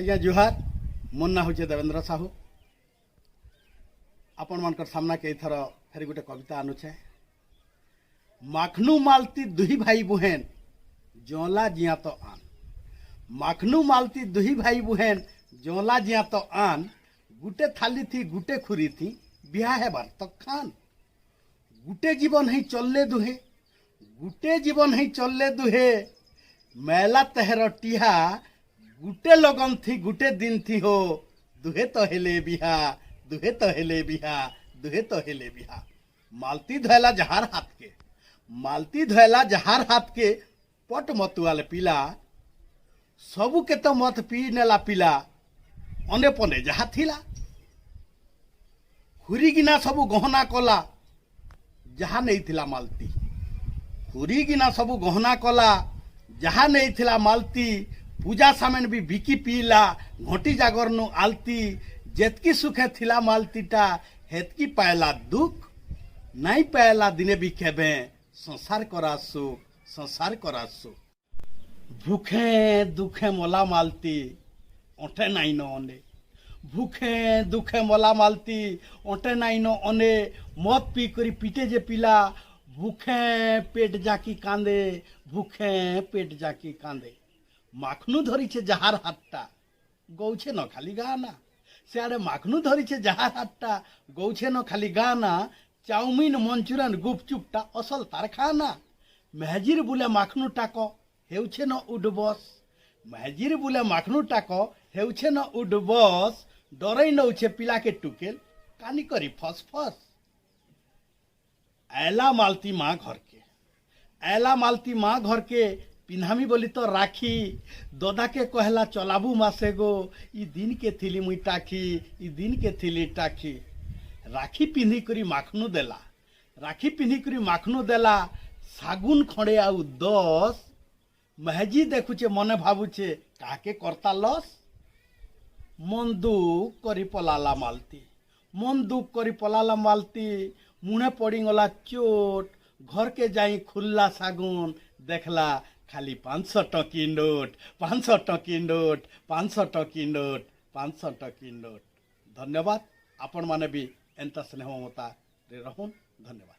आज्ञा जुहार मोर ना हूँ देवेंद्र साहू आपण मान सामना के थर फेर गोटे कविता आनुछे। माखनू मालती दुही भाई बुहेन जोला जिया तो आन। माखनू मालती दुही भाई बुहेन जोला जिया तो आन। गुटे थाली थी गुटे खुरी थी बिहा है बार तो खान। गुटे जीवन ही चलले दुहे गुटे जीवन ही चलले दुहे। मेला तहर टिहा गुटे लगन थी गुटे दिन थी हो। दुहे तो हेले बिहा दुहे तो हेले बिहा दुहे तो हेले बिहा। मालती धोला जहार हाथ के मालती धोला जहार हाथ के पट मतुआले पिला। सबू के तो मत पी नेला पिला अने पने जहा थिला। हुरी गिना सबू गहना कला जहा नहीं थिला मालती। हुरी गिना सबू गहना कला जहा नहीं थिला मालती। पूजा सामान भी बिकी पीला घंटी जागर नु आलती। जेतकी सुखे थिला मालतीटा हेतकी पायला दुख नहीं पायला दिने भी खेबे। संसार करा सुख संसार करा सुख। भूखे दुखे मोला मालती ओठे नाई न अने। भूखे दुखे मोला मालती ओठे नाई न अने। मत पी करी पीटे जे पिला भूखे पेट जाकी कांदे भूखे पेट जाकी कांदे। माखनू धरीछे जहार हाथटा गौछे न खाली गाना। सियाड़े माखनू धरीछे जहार हाथटा गौछे न खाली गाना। चाउमिन मंचुरियन गुपचुपटा असल तार खाना। मेहजिर बुले माखनू टाक हेउछे न उडबस। मेहजिर बुले माखनू टाक हेउछे न उडबस। डरई नौछे पिला के टुकेल कानी करी फस फस। ऐला मालती माँ घर के ऐला मालती माँ घर के पिन्हामी बोली तो राखी। ददा के कहला चलाबू मासे गो ई दिन के थिली मुई टाखी ई दिन के थिली टाखी। राखी पिंधी करी माखनू देला राखी पिंधी करी माखनू देला। सागुन खड़े आउ 10 महजी देखुचे मने भावुचे काके करता लस। मन दुख करी पलाला मालती मन दुख करी पलाला मालती। मुने पड़ीगला चोट घर के जाई खुल्ला सागुन देखला खाली 500 टकी नोट 500 टकी नोट 500 टकी नोट 500 टकी नोट। धन्यवाद आपण माने भी एंता स्नेह ममता रे रहून। धन्यवाद।